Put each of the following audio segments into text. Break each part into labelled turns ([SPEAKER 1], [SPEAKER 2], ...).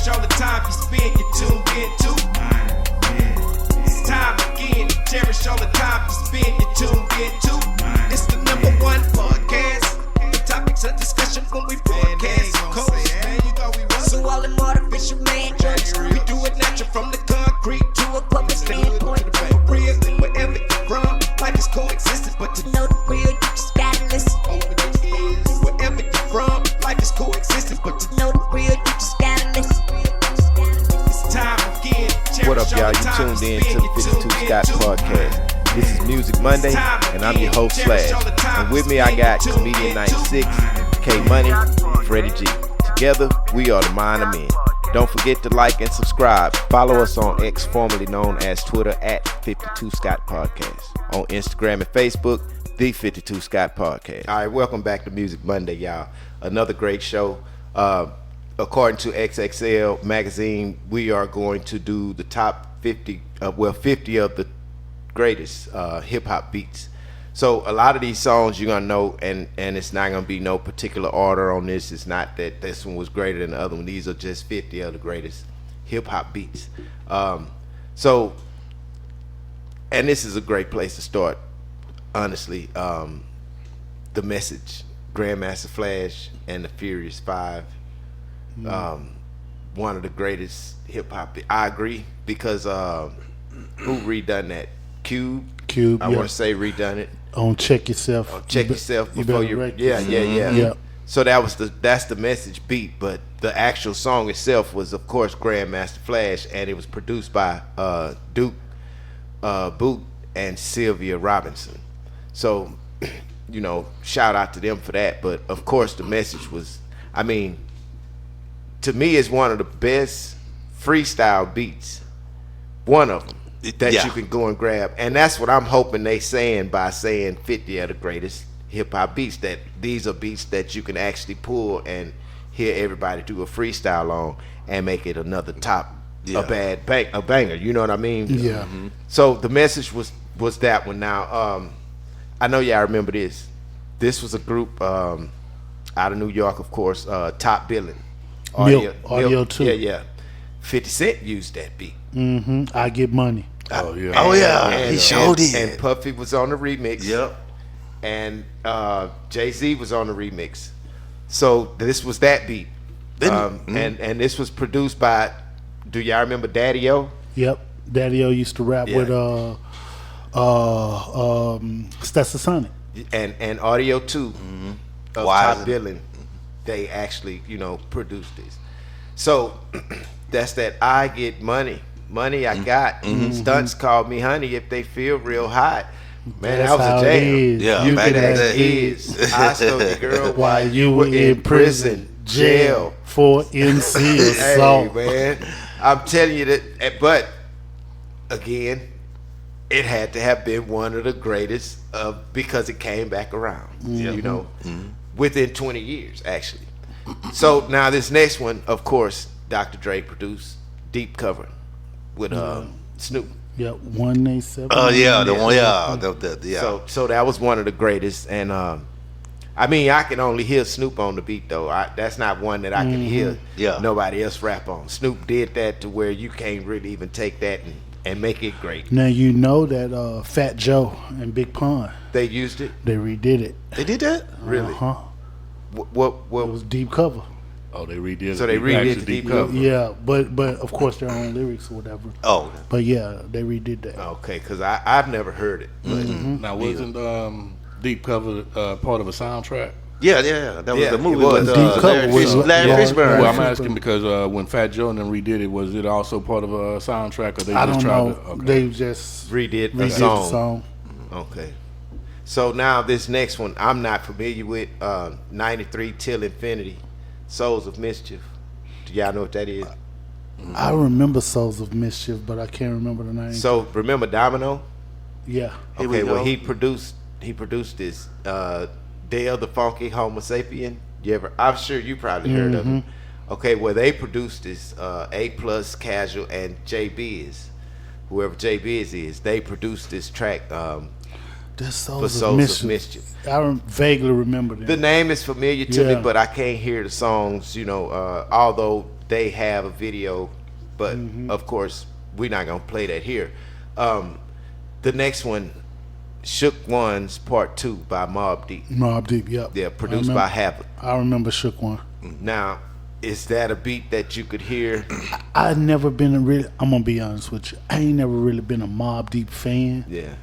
[SPEAKER 1] cherish all the time you spend, you tuned in to. It's time again to cherish all the time you spend, you tuned in to. It's the number one podcast. The topics of discussion when we broadcast. So all them artificial man jokes, we do it natural from the concrete to a public standpoint. Real, wherever you're from, life is coexisting, but to know the real, you just gotta listen. Wherever you're from, life is coexisting, but to know the real, you just gotta listen. It's time again.
[SPEAKER 2] What up, y'all? You tuned in to the 52 Scott Podcast. This is Music Monday, and I'm your host, Slash. And with me, I got Comedian 96, K Money, Freddie G. Together, we are the Mind of Men. Don't forget to like and subscribe. Follow us on X, formerly known as Twitter, at 52 Scott Podcast. On Instagram and Facebook, the 52 Scott Podcast. All right, welcome back to Music Monday, y'all. Another great show. According to XXL magazine, we are going to do the top 50 of the greatest hip-hop beats. So a lot of these songs you're going to know, and it's not going to be no particular order on this. It's not that this one was greater than the other one. These are just 50 of the greatest hip-hop beats. And this is a great place to start, honestly. The Message, Grandmaster Flash, and the Furious Five. One of the greatest hip-hop. I agree, because who redone that? Cube, I want to say redone it.
[SPEAKER 3] On Check Yourself.
[SPEAKER 2] Check Yourself before you. Yeah. So that's the Message beat, but the actual song itself was, of course, Grandmaster Flash, and it was produced by Duke Boot and Sylvia Robinson. So, shout out to them for that. But of course, the Message was, to me, it's one of the best freestyle beats. One of them. That you can go and grab. And that's what I'm hoping they saying by saying 50 of the greatest hip-hop beats, that these are beats that you can actually pull and hear everybody do a freestyle on and make it another top, a banger. You know what I mean?
[SPEAKER 3] Yeah.
[SPEAKER 2] Mm-hmm. So the Message was that one. Now, I know y'all remember this. This was a group out of New York, of course, Top Billing.
[SPEAKER 3] Audio 2.
[SPEAKER 2] Yeah. 50 Cent used that beat.
[SPEAKER 3] I Get Money.
[SPEAKER 2] He
[SPEAKER 4] showed it.
[SPEAKER 2] And Puffy was on the remix.
[SPEAKER 4] Yep.
[SPEAKER 2] And Jay-Z was on the remix. So this was that beat. And this was produced by, do y'all remember Daddy-O?
[SPEAKER 3] Yep. Daddy-O used to rap with Stetsasonic.
[SPEAKER 2] And Audio 2 of Top Billing, they actually, produced this. So that's that I Get Money. Money I got. Stunts call me honey if they feel real hot. Man,
[SPEAKER 3] That's
[SPEAKER 2] that was a jam.
[SPEAKER 4] Yeah,
[SPEAKER 2] You
[SPEAKER 4] back
[SPEAKER 2] can
[SPEAKER 4] in
[SPEAKER 2] ask
[SPEAKER 4] the
[SPEAKER 2] is. I stole the girl while you were in prison, jail.
[SPEAKER 3] for MC
[SPEAKER 2] Hey,
[SPEAKER 3] assault.
[SPEAKER 2] man. I'm telling you that, but again, it had to have been one of the greatest because it came back around, within 20 years, actually. So now this next one, of course, Dr. Dre produced Deep Cover with Snoop.
[SPEAKER 3] Yeah, 187.
[SPEAKER 4] Oh yeah, the one. Yeah.
[SPEAKER 2] So that was one of the greatest, and I can only hear Snoop on the beat though. That's not one that I can hear nobody else rap on. Snoop did that to where you can't really even take that and make it great.
[SPEAKER 3] Now you know that Fat Joe and Big Pun,
[SPEAKER 2] They used it.
[SPEAKER 3] they redid it.
[SPEAKER 4] They did that?
[SPEAKER 2] Really? What
[SPEAKER 3] It was deep cover.
[SPEAKER 5] Oh, they redid it.
[SPEAKER 2] So they redid the deep cover.
[SPEAKER 3] Yeah, but of course their own lyrics or whatever.
[SPEAKER 4] Oh.
[SPEAKER 3] But yeah, they redid that.
[SPEAKER 2] Okay, because I've never heard it. But
[SPEAKER 5] Now, wasn't Deep Cover part of a soundtrack?
[SPEAKER 4] Yeah. That was the movie.
[SPEAKER 2] it was.
[SPEAKER 4] With,
[SPEAKER 3] Deep Cover was
[SPEAKER 4] Larry Fishburne.
[SPEAKER 5] Well, I'm asking because when Fat Joe and them redid it, was it also part of a soundtrack, or they
[SPEAKER 3] I
[SPEAKER 5] just
[SPEAKER 3] don't
[SPEAKER 5] tried
[SPEAKER 3] know.
[SPEAKER 5] to? Okay.
[SPEAKER 3] They just
[SPEAKER 2] redid the
[SPEAKER 3] redid
[SPEAKER 2] song.
[SPEAKER 3] the song.
[SPEAKER 2] Okay. So now this next one I'm not familiar with. 93 Till Infinity, Souls of Mischief. Do y'all know what that is?
[SPEAKER 3] I remember Souls of Mischief, but I can't remember the name.
[SPEAKER 2] So remember Domino?
[SPEAKER 3] Yeah.
[SPEAKER 2] Okay, well he produced this Dale the Funky Homo Sapien. I'm sure you probably heard of him. Okay, well they produced this A Plus, Casual, and J Biz. Whoever J Biz is, they produced this track
[SPEAKER 3] This
[SPEAKER 2] for
[SPEAKER 3] Souls
[SPEAKER 2] Souls
[SPEAKER 3] of Mischief. I vaguely remember that.
[SPEAKER 2] The name is familiar to
[SPEAKER 3] Yeah.
[SPEAKER 2] me, but I can't hear the songs, although they have a video, but of course we're not gonna play that here. The next one, Shook Ones Part 2 by Mobb Deep.
[SPEAKER 3] Mobb Deep, yep.
[SPEAKER 2] Yeah, produced by Havoc.
[SPEAKER 3] I remember Shook One.
[SPEAKER 2] Now, is that a beat that you could hear?
[SPEAKER 3] I never been I'm gonna be honest with you. I ain't never really been a Mobb Deep fan.
[SPEAKER 2] Yeah.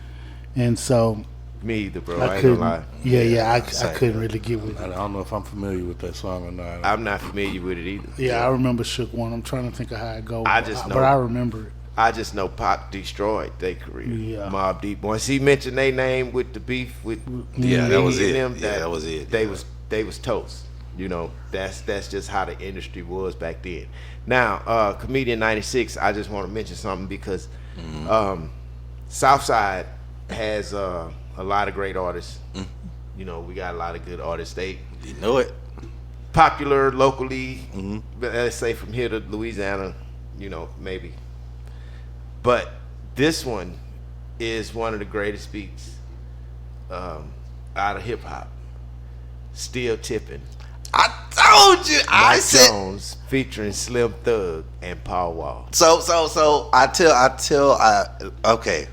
[SPEAKER 3] And so
[SPEAKER 2] Me either, bro.
[SPEAKER 3] I
[SPEAKER 2] ain't
[SPEAKER 3] couldn't.
[SPEAKER 2] gonna lie.
[SPEAKER 3] I couldn't really get with
[SPEAKER 5] I
[SPEAKER 3] it.
[SPEAKER 5] don't know if I'm familiar with that song or not.
[SPEAKER 2] I'm not familiar with it either.
[SPEAKER 3] Yeah, I remember Shook One. I'm trying to think of how it goes.
[SPEAKER 2] I just know-
[SPEAKER 3] but I remember it.
[SPEAKER 2] I just know Pop destroyed their career.
[SPEAKER 3] Yeah.
[SPEAKER 2] Mobb Deep. Once he mentioned their name with the beef with
[SPEAKER 4] Yeah, that was
[SPEAKER 2] Biggie
[SPEAKER 4] it.
[SPEAKER 2] and them,
[SPEAKER 4] Yeah, that was it.
[SPEAKER 2] They was toast. You know, that's just how the industry was back then. Now, Comedian 96, I just want to mention something because Southside has a lot of great artists. You know, we got a lot of good artists. They
[SPEAKER 4] You know it.
[SPEAKER 2] popular locally, let's say from here to Louisiana, you know, maybe. But this one is one of the greatest beats out of hip hop. Still Tipping.
[SPEAKER 4] I told you. I
[SPEAKER 2] Mike
[SPEAKER 4] said
[SPEAKER 2] Jones featuring Slim Thug and Paul Wall.
[SPEAKER 4] so. Okay.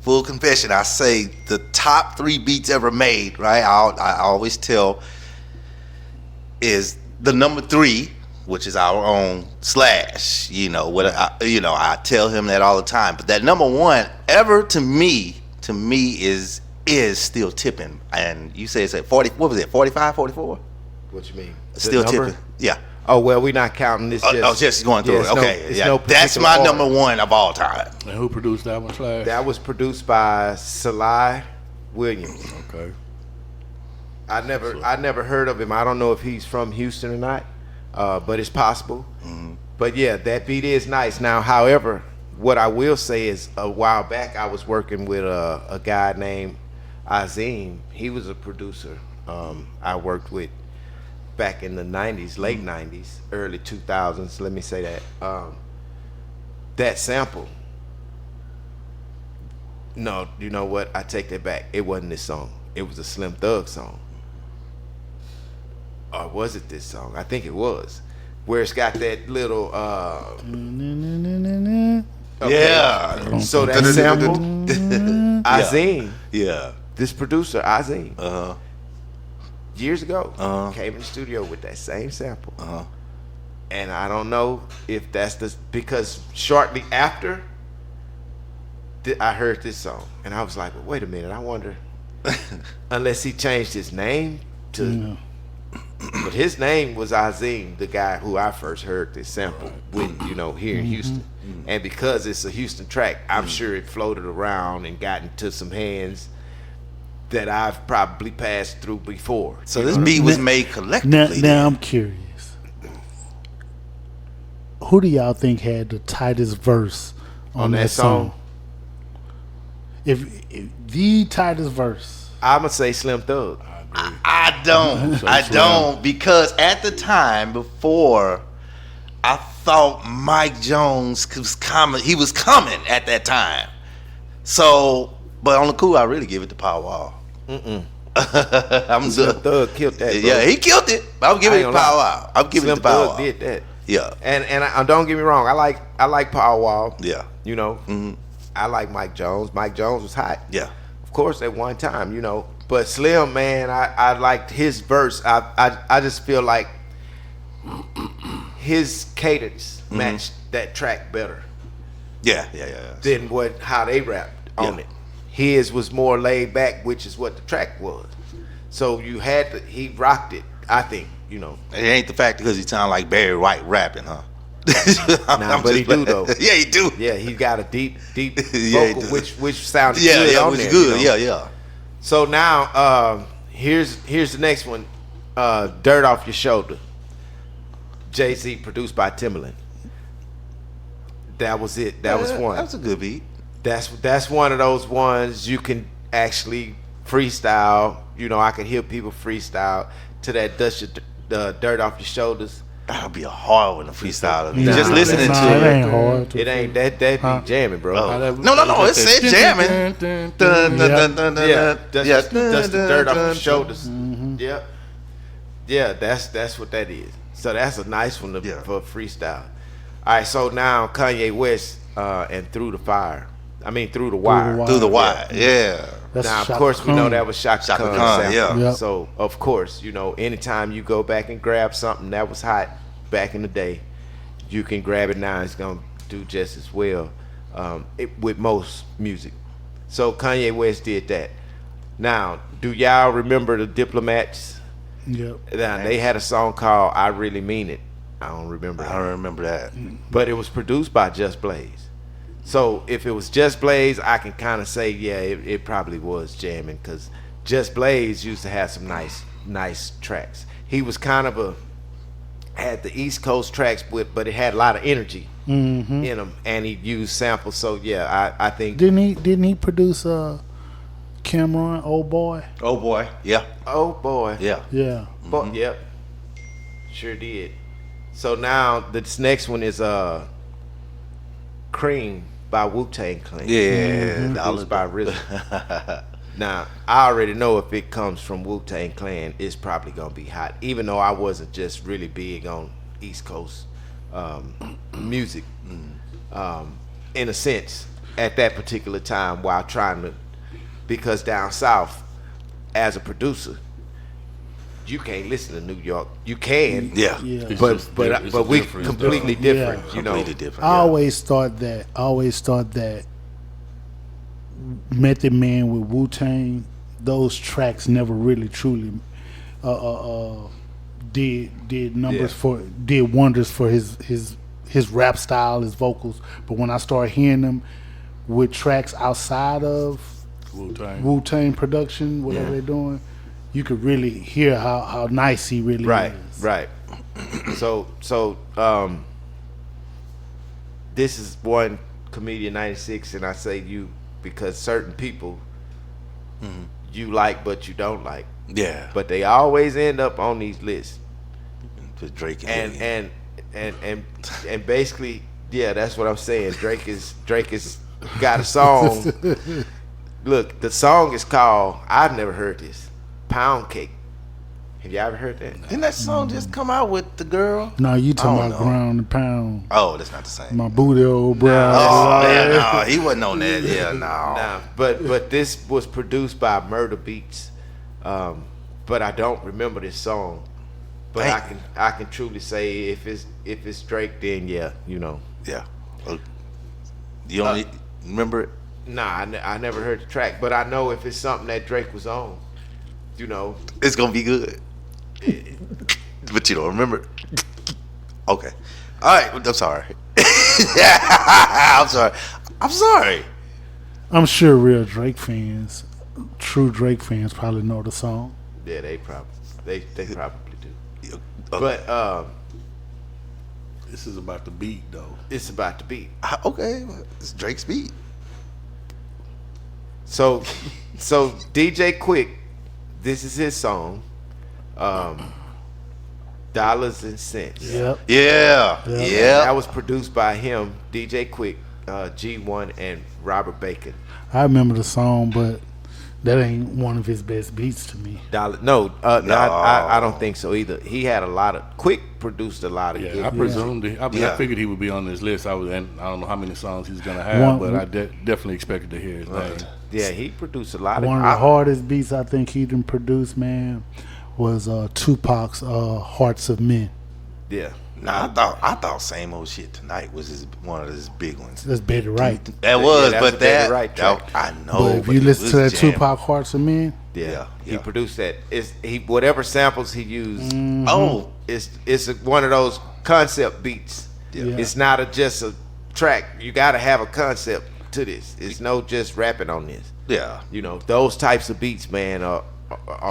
[SPEAKER 4] Full confession. I say the top 3 beats ever made. Right. I always tell is the number 3, which is our own Slash. You know what? I tell him that all the time. But that number 1 ever to me is Still Tipping. And you say it's at 40. What was it? 45, 44?
[SPEAKER 2] What you mean? The
[SPEAKER 4] Still
[SPEAKER 2] number?
[SPEAKER 4] Tipping. Yeah.
[SPEAKER 2] Oh well, we're not counting this.
[SPEAKER 4] Just going through
[SPEAKER 2] yeah,
[SPEAKER 4] it.
[SPEAKER 2] it's no-
[SPEAKER 4] Okay.
[SPEAKER 2] it's
[SPEAKER 4] Yeah.
[SPEAKER 2] no
[SPEAKER 4] That's
[SPEAKER 2] particular
[SPEAKER 4] my
[SPEAKER 2] order.
[SPEAKER 4] number 1 of all time.
[SPEAKER 5] And who produced that one, Slash?
[SPEAKER 2] That was produced by Sly Williams.
[SPEAKER 5] Okay.
[SPEAKER 2] I never heard of him. I don't know if he's from Houston or not, but it's possible. But yeah, that beat is nice. Now, however, what I will say is a while back I was working with a guy named Azim. He was a producer I worked with back in the 90s, late 90s, early 2000s, let me say that. That sample, no, you know what? I take that back. It wasn't this song. It was a Slim Thug song. Or was it this song? I think it was. Where it's got that little okay.
[SPEAKER 4] Yeah.
[SPEAKER 2] So that sample, Azim,
[SPEAKER 4] Yeah.
[SPEAKER 2] this producer, Azim,
[SPEAKER 4] Uh-huh.
[SPEAKER 2] years ago,
[SPEAKER 4] Uh-huh.
[SPEAKER 2] came in the studio with that same sample.
[SPEAKER 4] Uh-huh.
[SPEAKER 2] And I don't know if that's because shortly after I heard this song, and I was like, well, wait a minute, I wonder, unless he changed his name to, but his name was Azim, the guy who I first heard this sample with, here in Houston. And because it's a Houston track, I'm sure it floated around and got into some hands that I've probably passed through before.
[SPEAKER 4] So this beat was made collectively.
[SPEAKER 3] Now I'm curious. Who do y'all think had the tightest verse on that song? If the tightest verse,
[SPEAKER 2] I'm gonna say Slim Thug.
[SPEAKER 4] I don't because at the time before I thought Mike Jones was coming. He was coming at that time. So, but on the cool, I really give it to Paul Wall. I'm
[SPEAKER 2] Slim
[SPEAKER 4] good.
[SPEAKER 2] Thug killed that. Bro.
[SPEAKER 4] Yeah, he killed it. I'm giving it to Paul Wall. I'm giving it to
[SPEAKER 2] Slim
[SPEAKER 4] Paul
[SPEAKER 2] Thug
[SPEAKER 4] Wall.
[SPEAKER 2] did that.
[SPEAKER 4] Yeah.
[SPEAKER 2] And I, don't get me wrong. I like Paul Wall.
[SPEAKER 4] Yeah.
[SPEAKER 2] I like Mike Jones. Mike Jones was hot.
[SPEAKER 4] Yeah.
[SPEAKER 2] Of course, at one time, But Slim, man, I liked his verse. I just feel like his cadence matched that track better
[SPEAKER 4] Yeah.
[SPEAKER 2] than how they rapped on it. His was more laid back, which is what the track was. So he rocked it, I think,
[SPEAKER 4] It ain't the fact because he sound like Barry White rapping, huh?
[SPEAKER 2] Nah, but he do though.
[SPEAKER 4] Yeah, he do.
[SPEAKER 2] Yeah, he got a deep
[SPEAKER 4] Yeah,
[SPEAKER 2] vocal,
[SPEAKER 4] he do.
[SPEAKER 2] which sounded good on
[SPEAKER 4] which
[SPEAKER 2] there.
[SPEAKER 4] is good. Yeah.
[SPEAKER 2] So now, here's the next one, "Dirt Off Your Shoulder." Jay-Z, produced by Timbaland. That was it. That was one.
[SPEAKER 4] That was a good beat.
[SPEAKER 2] That's one of those ones you can actually freestyle. I can hear people freestyle to that "Dust the Dirt Off Your Shoulders."
[SPEAKER 4] That'll be a hard one to freestyle.
[SPEAKER 2] Nah,
[SPEAKER 4] Just listening
[SPEAKER 3] it
[SPEAKER 4] to
[SPEAKER 3] ain't
[SPEAKER 4] it.
[SPEAKER 3] hard.
[SPEAKER 2] It ain't that be jamming, bro.
[SPEAKER 4] Oh. No, it said jamming. Dun, dun, dun, dun, dun,
[SPEAKER 2] Yeah,
[SPEAKER 4] dun.
[SPEAKER 2] dust the dirt off your
[SPEAKER 4] Dun,
[SPEAKER 2] shoulders. Yeah, that's what that is. So that's a nice one
[SPEAKER 4] Yeah.
[SPEAKER 2] for freestyle. All right, so now Kanye West and Through the Fire. I mean Through the Wire.
[SPEAKER 4] Through the wire, yeah.
[SPEAKER 3] That's
[SPEAKER 2] Now, of
[SPEAKER 3] Shaka
[SPEAKER 2] course, we know
[SPEAKER 3] Khan.
[SPEAKER 2] that was Shaka
[SPEAKER 4] Shaka
[SPEAKER 2] Khan
[SPEAKER 4] Khan,
[SPEAKER 2] sample.
[SPEAKER 4] yeah.
[SPEAKER 3] Yep.
[SPEAKER 2] So, of course, you know, anytime you go back and grab something that was hot back in the day, you can grab it now. It's going to do just as well with most music. So, Kanye West did that. Now, do y'all remember the Diplomats?
[SPEAKER 3] Yep.
[SPEAKER 2] Now, they had a song called I Really Mean It. I don't remember
[SPEAKER 4] I
[SPEAKER 2] that.
[SPEAKER 4] don't remember that.
[SPEAKER 2] But it was produced by Just Blaze. So if it was Just Blaze, I can kind of say, yeah, it probably was jamming, because Just Blaze used to have some nice tracks. He was kind of had the East Coast tracks, but it had a lot of energy in them, and he used samples. So yeah, I think.
[SPEAKER 3] Didn't he produce Cameron, Old Boy?
[SPEAKER 4] Oh boy, yeah,
[SPEAKER 2] Oh boy.
[SPEAKER 4] yeah.
[SPEAKER 3] Yeah.
[SPEAKER 2] But, yep. Sure did. So now this next one is Cream by Wu-Tang Clan.
[SPEAKER 4] Yeah,
[SPEAKER 2] Produced by RZA. Now, I already know if it comes from Wu-Tang Clan, it's probably gonna be hot. Even though I wasn't just really big on East Coast music, in a sense, at that particular time, while trying to, because down south, as a producer, you can't listen to New York. You can,
[SPEAKER 4] Yeah.
[SPEAKER 3] Yeah.
[SPEAKER 5] It's
[SPEAKER 2] but
[SPEAKER 5] just
[SPEAKER 2] but
[SPEAKER 5] it's
[SPEAKER 2] but we
[SPEAKER 5] different.
[SPEAKER 2] completely different.
[SPEAKER 3] Yeah.
[SPEAKER 2] You know,
[SPEAKER 4] Completely different.
[SPEAKER 3] I
[SPEAKER 4] yeah.
[SPEAKER 3] always thought that Method Man with Wu-Tang, those tracks never really truly did numbers did wonders for his rap style, his vocals. But when I started hearing them with tracks outside of
[SPEAKER 5] Wu-Tang.
[SPEAKER 3] Wu-Tang production, whatever they're doing, you could really hear how nice he really
[SPEAKER 2] right,
[SPEAKER 3] is.
[SPEAKER 2] right. So this is one Comedian 96, and I say you because certain people you like but you don't like,
[SPEAKER 4] Yeah.
[SPEAKER 2] but they always end up on these lists.
[SPEAKER 4] With Drake and
[SPEAKER 2] And basically, yeah, that's what I'm saying. Drake is got a song. Look, the song is called, I've never heard this, Pound Cake. Have y'all ever heard that?
[SPEAKER 4] Didn't that song just come out with the girl?
[SPEAKER 3] No, you
[SPEAKER 4] I
[SPEAKER 3] talking
[SPEAKER 4] don't
[SPEAKER 3] about
[SPEAKER 4] know.
[SPEAKER 3] ground and pound.
[SPEAKER 4] Oh, that's not the same.
[SPEAKER 3] My booty old bro.
[SPEAKER 4] Oh, yeah, no, he wasn't on that. Yeah, no.
[SPEAKER 2] Nah, but this was produced by Murder Beats, but I don't remember this song. But
[SPEAKER 4] Dang.
[SPEAKER 2] I can truly say if it's Drake, then yeah, you know.
[SPEAKER 4] Yeah. You only remember it?
[SPEAKER 2] Nah, I never heard the track, but I know if it's something that Drake was on, you know.
[SPEAKER 4] It's gonna be good. But you don't remember it. Okay. All right. I'm sorry. I'm sorry.
[SPEAKER 3] I'm sure real Drake fans, true Drake fans, probably know the song.
[SPEAKER 2] Yeah, they probably do.
[SPEAKER 4] Okay.
[SPEAKER 2] But
[SPEAKER 5] This is about the beat, though.
[SPEAKER 2] it's about to be.
[SPEAKER 4] Okay. It's Drake's beat.
[SPEAKER 2] So DJ Quick, this is his song, Dollars and Cents.
[SPEAKER 3] Yep.
[SPEAKER 4] Yeah.
[SPEAKER 3] Yeah.
[SPEAKER 4] Yeah.
[SPEAKER 2] That was produced by him, DJ Quick, G1, and Robert Bacon.
[SPEAKER 3] I remember the song, but that ain't one of his best beats to me.
[SPEAKER 2] No, I don't think so either. He had a lot of Quick produced a lot of
[SPEAKER 5] Yeah,
[SPEAKER 2] good
[SPEAKER 5] I presumed. I
[SPEAKER 4] Yeah.
[SPEAKER 5] figured he would be on this list. I don't know how many songs he's gonna have, but I definitely expected to hear his name.
[SPEAKER 2] Yeah, he produced a lot
[SPEAKER 3] One
[SPEAKER 2] of
[SPEAKER 3] of the hardest beats I think he done produced, man, was Tupac's "Hearts of Men."
[SPEAKER 2] yeah.
[SPEAKER 4] Nah, I thought Same Old Shit Tonight was one of his big ones.
[SPEAKER 3] That's Betty Wright.
[SPEAKER 4] That was,
[SPEAKER 2] that's a
[SPEAKER 4] but
[SPEAKER 2] Betty Wright
[SPEAKER 4] that
[SPEAKER 2] track.
[SPEAKER 4] I know.
[SPEAKER 3] But if you
[SPEAKER 4] it
[SPEAKER 3] listen to
[SPEAKER 4] was
[SPEAKER 3] that
[SPEAKER 4] jamming.
[SPEAKER 3] Tupac "Hearts of Men,"
[SPEAKER 2] Yeah, he
[SPEAKER 4] yeah.
[SPEAKER 2] produced that. He whatever samples he used.
[SPEAKER 4] Oh,
[SPEAKER 2] It's one of those concept beats.
[SPEAKER 3] Yeah.
[SPEAKER 2] It's not just a track. You got to have a concept to this. It's no just rapping on this.
[SPEAKER 4] yeah.
[SPEAKER 2] You know, those types of beats, man, are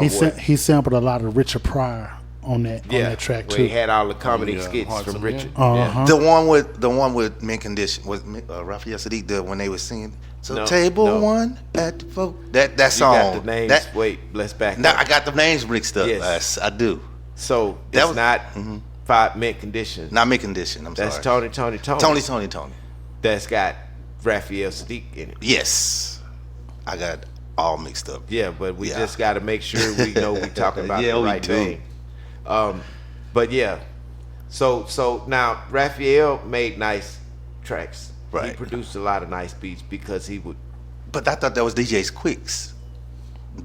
[SPEAKER 3] he sampled a lot of Richard Pryor on that track
[SPEAKER 2] where
[SPEAKER 3] too.
[SPEAKER 2] he had all the comedy
[SPEAKER 5] Yeah,
[SPEAKER 2] skits
[SPEAKER 5] Hearts
[SPEAKER 2] from
[SPEAKER 5] of
[SPEAKER 2] Richard.
[SPEAKER 5] Men.
[SPEAKER 2] Yeah.
[SPEAKER 4] The one with Mint Condition was Raphael Sadiq when they were singing. So
[SPEAKER 2] No,
[SPEAKER 4] table
[SPEAKER 2] no.
[SPEAKER 4] one at the folk. That
[SPEAKER 2] You
[SPEAKER 4] song.
[SPEAKER 2] got the names.
[SPEAKER 4] That,
[SPEAKER 2] Wait, let's back
[SPEAKER 4] now
[SPEAKER 2] up.
[SPEAKER 4] I got the names mixed up.
[SPEAKER 2] Yes.
[SPEAKER 4] Yes, I do.
[SPEAKER 2] So
[SPEAKER 4] That
[SPEAKER 2] it's
[SPEAKER 4] was-
[SPEAKER 2] not 5 Mint Condition.
[SPEAKER 4] Not Mint Condition. I'm
[SPEAKER 2] That's
[SPEAKER 4] sorry.
[SPEAKER 2] Tony. That's got Raphael Sadiq in it.
[SPEAKER 4] Yes, I got all mixed up.
[SPEAKER 2] Yeah, but we
[SPEAKER 4] Yeah.
[SPEAKER 2] just got to make sure we know we're talking about
[SPEAKER 4] Yeah,
[SPEAKER 2] the
[SPEAKER 4] we
[SPEAKER 2] right
[SPEAKER 4] do.
[SPEAKER 2] thing. But yeah, So now Raphael made nice tracks.
[SPEAKER 4] Right.
[SPEAKER 2] He produced a lot of nice beats because he would.
[SPEAKER 4] But I thought that was DJ Quick's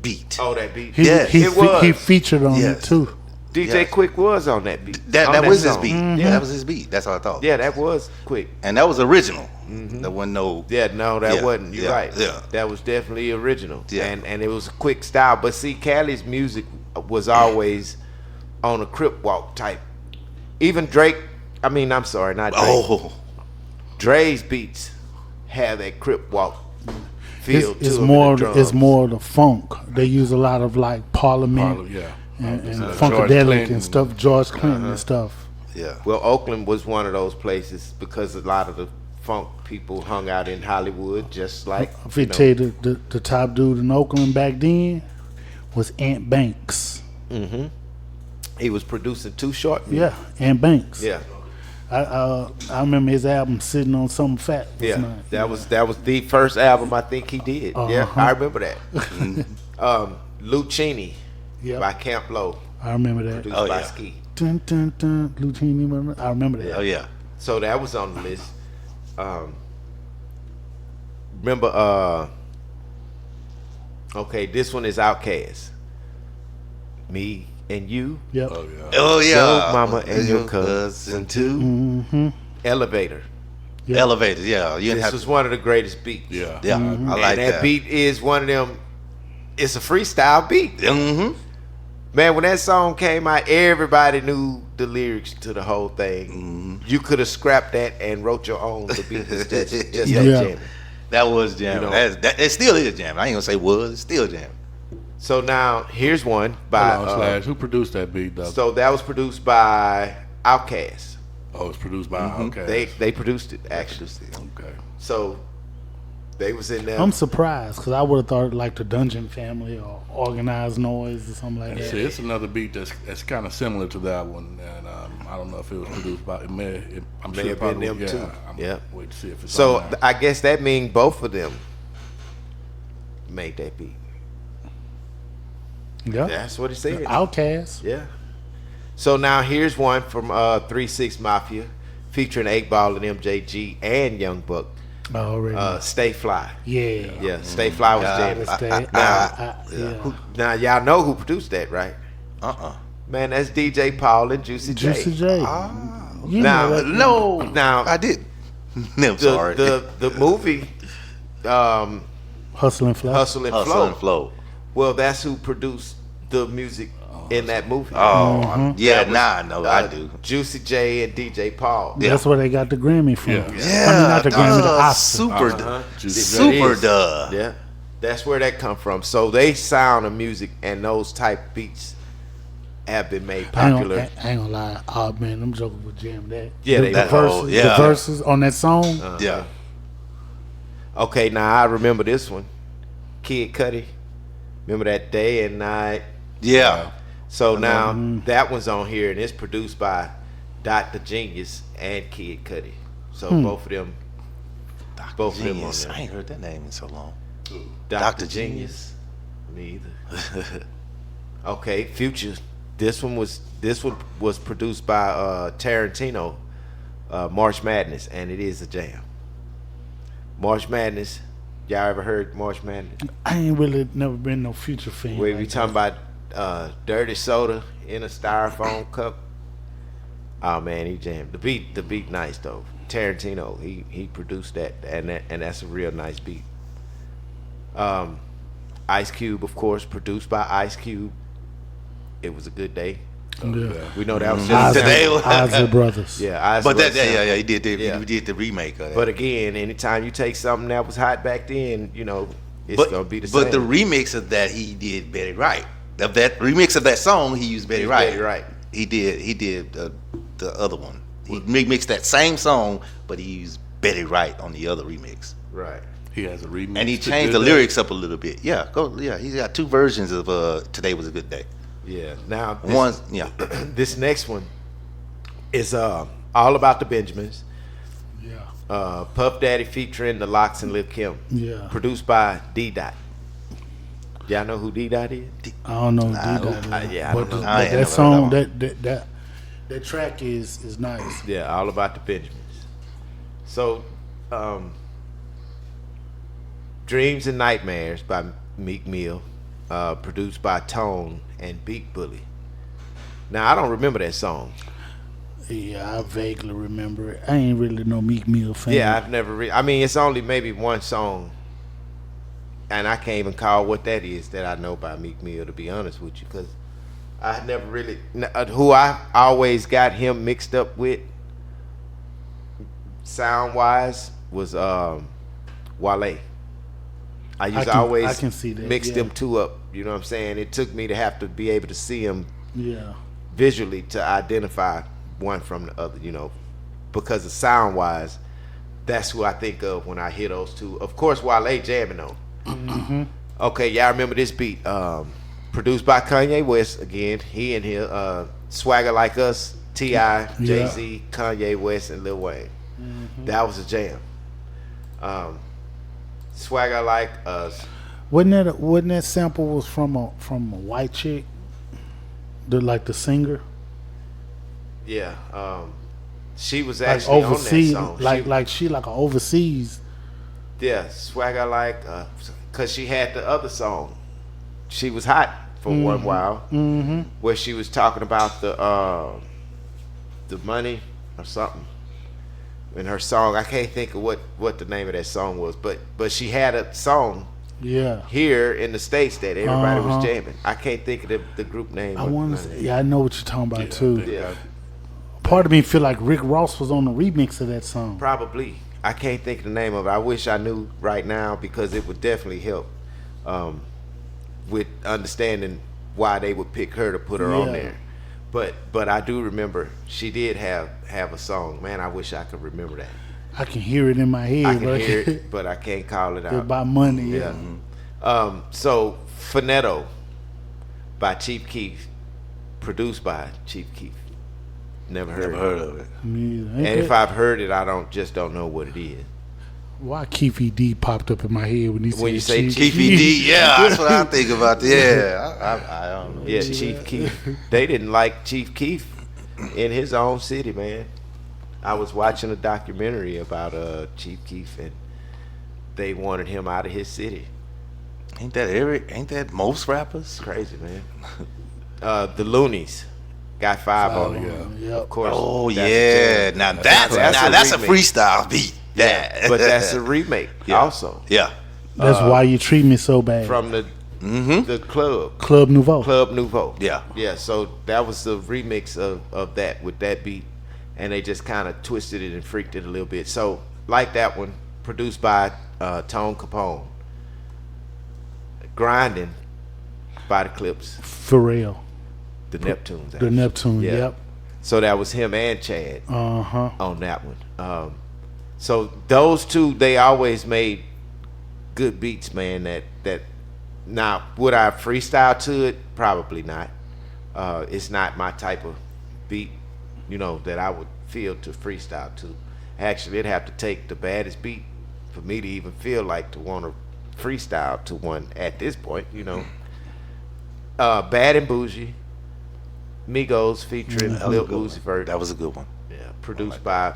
[SPEAKER 4] beat.
[SPEAKER 2] Oh, that beat.
[SPEAKER 3] He featured on it too.
[SPEAKER 2] DJ
[SPEAKER 4] Yes.
[SPEAKER 2] Quick was on that beat.
[SPEAKER 4] That was his
[SPEAKER 2] song.
[SPEAKER 4] beat.
[SPEAKER 3] Mm-hmm.
[SPEAKER 4] Yeah, that was his beat. That's what I thought.
[SPEAKER 2] Yeah, that was Quick.
[SPEAKER 4] And that was original. There wasn't no.
[SPEAKER 2] Yeah, no, that
[SPEAKER 4] Yeah,
[SPEAKER 2] wasn't. You're
[SPEAKER 4] yeah,
[SPEAKER 2] right.
[SPEAKER 4] yeah.
[SPEAKER 2] That was definitely original.
[SPEAKER 4] Yeah.
[SPEAKER 2] And it was a quick style. But see, Cali's music was always on a crip walk type. Even Drake, I'm sorry, not Drake.
[SPEAKER 4] Oh,
[SPEAKER 2] Dre's beats have that crip walk feel
[SPEAKER 3] It's
[SPEAKER 2] to them
[SPEAKER 3] more.
[SPEAKER 2] in the
[SPEAKER 3] It's
[SPEAKER 2] drums.
[SPEAKER 3] more the funk. They use a lot of like Parliament
[SPEAKER 5] Yeah.
[SPEAKER 3] and
[SPEAKER 5] George
[SPEAKER 3] Funkadelic
[SPEAKER 5] Clinton.
[SPEAKER 3] and stuff. George Clinton and stuff.
[SPEAKER 4] yeah.
[SPEAKER 2] Well, Oakland was one of those places because a lot of the funk people hung out in Hollywood, just like
[SPEAKER 3] If you tell you the top dude in Oakland back then was Ant Banks.
[SPEAKER 2] he was producing Too Short. music.
[SPEAKER 3] Yeah, Ant Banks.
[SPEAKER 2] Yeah.
[SPEAKER 3] I remember his album sitting on Something Fat.
[SPEAKER 2] Yeah, that was the first album I think he did. Yeah, I remember that. Lucchini
[SPEAKER 3] Yep.
[SPEAKER 2] by Camp Low,
[SPEAKER 3] I remember that.
[SPEAKER 2] produced
[SPEAKER 4] Oh,
[SPEAKER 2] by
[SPEAKER 4] yeah.
[SPEAKER 2] Ski.
[SPEAKER 3] Dun, dun, dun, Lucchini, I remember that.
[SPEAKER 4] Oh yeah.
[SPEAKER 2] So that was on the list. Remember, okay, this one is Outkast. Me and you,
[SPEAKER 3] Yep.
[SPEAKER 5] Oh yeah.
[SPEAKER 4] Oh yeah.
[SPEAKER 2] Your mama and your cousin
[SPEAKER 4] too.
[SPEAKER 2] Elevator.
[SPEAKER 3] Yeah.
[SPEAKER 4] Elevators. Yeah. You didn't
[SPEAKER 2] This
[SPEAKER 4] have.
[SPEAKER 2] was one of the greatest beats.
[SPEAKER 5] Yeah.
[SPEAKER 4] Yeah. I like
[SPEAKER 2] And that beat is one of them. It's a freestyle beat.
[SPEAKER 4] Mm-hmm.
[SPEAKER 2] Man, when that song came out, everybody knew the lyrics to the whole thing. You could have scrapped that and wrote your own. The beat was just
[SPEAKER 3] Yeah.
[SPEAKER 2] that jamming.
[SPEAKER 4] That was jamming.
[SPEAKER 2] You know.
[SPEAKER 4] It still is jamming. I ain't gonna say was. It's still jamming.
[SPEAKER 2] So now here's one by.
[SPEAKER 5] Hold on, Slash. Who produced that beat, though?
[SPEAKER 2] So that was produced by Outkast.
[SPEAKER 5] Oh, it's produced by okay.
[SPEAKER 2] They produced it actually.
[SPEAKER 5] Okay.
[SPEAKER 2] So they was in there.
[SPEAKER 3] I'm surprised because I would have thought like the Dungeon Family or Organized Noise or something like that.
[SPEAKER 5] See, it's another beat that's kind of similar to that one, and I don't know if it was produced by. I'm
[SPEAKER 2] May
[SPEAKER 5] sure
[SPEAKER 2] have
[SPEAKER 5] probably
[SPEAKER 2] been them too.
[SPEAKER 5] I'm
[SPEAKER 2] Yeah.
[SPEAKER 5] wait to see if it's.
[SPEAKER 2] So
[SPEAKER 5] on there.
[SPEAKER 2] I guess that means both of them made that beat.
[SPEAKER 3] Yeah.
[SPEAKER 2] That's what it said.
[SPEAKER 3] Outcast.
[SPEAKER 2] Yeah. So now here's one from 3-6 Mafia, featuring 8 Ball and MJG and Young Buck.
[SPEAKER 3] Already.
[SPEAKER 2] Stay Fly.
[SPEAKER 3] Yeah.
[SPEAKER 2] Yeah, Stay Fly was jamming.
[SPEAKER 3] Yeah.
[SPEAKER 2] Now y'all know who produced that, right? Man, that's DJ Paul and Juicy J.
[SPEAKER 3] Juicy J. You
[SPEAKER 2] Now,
[SPEAKER 3] know that.
[SPEAKER 4] No.
[SPEAKER 2] Now
[SPEAKER 4] I did. I'm sorry.
[SPEAKER 2] the movie
[SPEAKER 3] Hustle and Flow.
[SPEAKER 2] Hustle and
[SPEAKER 4] Hustle
[SPEAKER 2] Flow.
[SPEAKER 4] and Flow.
[SPEAKER 2] Well, that's who produced the music in that movie.
[SPEAKER 4] Yeah, I know. I do.
[SPEAKER 2] Juicy J and DJ Paul.
[SPEAKER 3] That's where they got the Grammy from.
[SPEAKER 5] Yeah.
[SPEAKER 3] I mean, not the Grammy, the Oscar.
[SPEAKER 4] Super,
[SPEAKER 5] Juicy
[SPEAKER 4] super
[SPEAKER 2] J.
[SPEAKER 4] duh.
[SPEAKER 2] Yeah, that's where that come from. So they sound of music and those type beats have been made
[SPEAKER 3] I
[SPEAKER 2] popular.
[SPEAKER 3] ain't gonna lie. Oh man, them jokers would jam that.
[SPEAKER 2] Yeah,
[SPEAKER 3] the,
[SPEAKER 2] they
[SPEAKER 3] the
[SPEAKER 2] would.
[SPEAKER 3] verses,
[SPEAKER 4] Yeah.
[SPEAKER 3] the verses on that song.
[SPEAKER 4] Yeah.
[SPEAKER 2] Okay, now I remember this one, Kid Cudi. Remember that Day and Night?
[SPEAKER 4] Yeah.
[SPEAKER 2] So now that one's on here and it's produced by Dr. Genius and Kid Cudi. So both of them, both
[SPEAKER 4] Genius.
[SPEAKER 2] of them on
[SPEAKER 4] I
[SPEAKER 2] there.
[SPEAKER 4] ain't heard that name in so long.
[SPEAKER 2] Dr.
[SPEAKER 4] Dr.
[SPEAKER 2] Genius? Me either. Okay, Future. This one was produced by Tarantino, March Madness, and it is a jam. March Madness. Y'all ever heard March Madness?
[SPEAKER 3] I ain't really never been no Future fan.
[SPEAKER 2] Where
[SPEAKER 3] like
[SPEAKER 2] we talking about dirty soda in a styrofoam cup. Oh man, he jammed. The beat nice though. Tarantino, he produced that and that's a real nice beat. Ice Cube, of course, produced by Ice Cube. It was a good day.
[SPEAKER 3] Yeah.
[SPEAKER 2] We know that was just
[SPEAKER 4] Today-
[SPEAKER 3] Ozzy Brothers.
[SPEAKER 2] yeah.
[SPEAKER 4] But
[SPEAKER 2] Ice
[SPEAKER 4] yeah, he did the
[SPEAKER 2] Yeah.
[SPEAKER 4] we did the remake of that.
[SPEAKER 2] But again, anytime you take something that was hot back then, it's gonna be the same.
[SPEAKER 4] But the remix of that he did Betty Wright. Of that remix of that song, he used Betty
[SPEAKER 2] Used
[SPEAKER 4] Wright.
[SPEAKER 2] Betty Wright.
[SPEAKER 4] He did the other one. He remixed that same song, but he used Betty Wright on the other remix.
[SPEAKER 2] Right.
[SPEAKER 5] He has a remix.
[SPEAKER 4] And he
[SPEAKER 5] to
[SPEAKER 4] changed
[SPEAKER 5] do
[SPEAKER 4] the
[SPEAKER 5] that.
[SPEAKER 4] lyrics up a little bit. Yeah, he's got 2 versions of Today Was a Good Day.
[SPEAKER 2] Yeah. Now this next one is all about the Benjamins.
[SPEAKER 3] Yeah.
[SPEAKER 2] Puff Daddy featuring the Lox and Lil Kim.
[SPEAKER 3] Yeah.
[SPEAKER 2] Produced by D Dot. Y'all know who D Dot is?
[SPEAKER 3] I don't know.
[SPEAKER 4] Nah,
[SPEAKER 3] D-Dot,
[SPEAKER 2] yeah, I
[SPEAKER 3] but
[SPEAKER 2] don't know.
[SPEAKER 4] I
[SPEAKER 3] that
[SPEAKER 4] ain't never
[SPEAKER 3] song,
[SPEAKER 4] heard
[SPEAKER 3] that That track is nice.
[SPEAKER 2] Yeah, all about the Benjamins. So, Dreams and Nightmares by Meek Mill, produced by Tone and Beat Bully. Now, I don't remember that song.
[SPEAKER 3] Yeah, I vaguely remember it. I ain't really no Meek Mill fan.
[SPEAKER 2] Yeah, I've never I mean, it's only maybe one song, and I can't even call what that is that I know by Meek Mill, to be honest with you, because I never really, who I always got him mixed up with, sound-wise, was Wale. I always
[SPEAKER 3] can see that,
[SPEAKER 2] mix
[SPEAKER 3] yeah.
[SPEAKER 2] them two up. You know what I'm saying? It took me to have to be able to see them visually to identify one from the other, you know, because of sound-wise, that's who I think of when I hear those two. Of course, Wale jamming on.
[SPEAKER 3] Mm-hmm.
[SPEAKER 2] Okay, y'all remember this beat? Produced by Kanye West again. He and his Swagger Like Us, T.I., Jay-Z, Kanye West, and Lil Wayne.
[SPEAKER 3] Mm-hmm.
[SPEAKER 2] That was a jam. Swagger Like Us.
[SPEAKER 3] Wasn't that sample was from a white chick? The singer?
[SPEAKER 2] Yeah. She was
[SPEAKER 3] Like
[SPEAKER 2] actually
[SPEAKER 3] overseas,
[SPEAKER 2] on that song.
[SPEAKER 3] she like an overseas.
[SPEAKER 2] Yeah, Swagger Like, because she had the other song. She was hot for one while, where she was talking about the money or something. In her song, I can't think of what the name of that song was, but she had a song here in the States that everybody was jamming. I can't think of the group name.
[SPEAKER 3] I want to. Yeah, I know what you're talking about too.
[SPEAKER 2] Yeah,
[SPEAKER 3] Part of me feel like Rick Ross was on the remix of that song.
[SPEAKER 2] probably. I can't think of the name of it. I wish I knew right now because it would definitely help with understanding why they would pick her to put her on there. But I do remember she did have a song. Man, I wish I could remember that.
[SPEAKER 3] I can hear it in my head.
[SPEAKER 2] I can hear it, but I can't call it out.
[SPEAKER 3] About money,
[SPEAKER 2] Yeah. So Finetto by Chief Keef, produced by Chief Keef. Never heard of it. And if I've heard it, I don't know what it is.
[SPEAKER 3] Why Keefy D popped up in my head when
[SPEAKER 2] you say
[SPEAKER 3] Chief
[SPEAKER 4] Keefy D, yeah, that's what I think about. Yeah, I don't know.
[SPEAKER 2] Yeah, Chief Keef. They didn't like Chief Keef in his own city, man. I was watching a documentary about Chief Keef, and they wanted him out of his city.
[SPEAKER 4] Ain't that most rappers?
[SPEAKER 2] Crazy, man. The Loonies got 5 on them.
[SPEAKER 3] Yep.
[SPEAKER 2] Of course.
[SPEAKER 4] Oh
[SPEAKER 2] that's a
[SPEAKER 4] yeah,
[SPEAKER 2] jam.
[SPEAKER 4] now that's a
[SPEAKER 2] remix.
[SPEAKER 4] freestyle beat.
[SPEAKER 2] Yeah, but that's a remake also.
[SPEAKER 4] Yeah.
[SPEAKER 3] That's why you treat me so bad.
[SPEAKER 2] From the
[SPEAKER 3] Club Nouveau.
[SPEAKER 2] Club Nouveau.
[SPEAKER 4] Yeah.
[SPEAKER 2] Yeah, so that was the remix of that with that beat, and they just kind of twisted it and freaked it a little bit. So like that one, produced by Tone Capone. Grinding by the Clips.
[SPEAKER 3] Pharrell.
[SPEAKER 2] The Neptunes.
[SPEAKER 3] The
[SPEAKER 2] actually.
[SPEAKER 3] Neptune,
[SPEAKER 2] Yeah.
[SPEAKER 3] yep.
[SPEAKER 2] So that was him and Chad
[SPEAKER 3] Uh-huh.
[SPEAKER 2] on that one. So those two, they always made good beats, man. That now would I freestyle to it? Probably not. It's not my type of beat, you know, that I would feel to freestyle to. Actually, it'd have to take the baddest beat for me to even feel like to want to freestyle to one at this point, you know. Bad and Bougie, Migos featuring Lil Uzi Vert.
[SPEAKER 4] That was a good one.
[SPEAKER 2] Yeah, produced by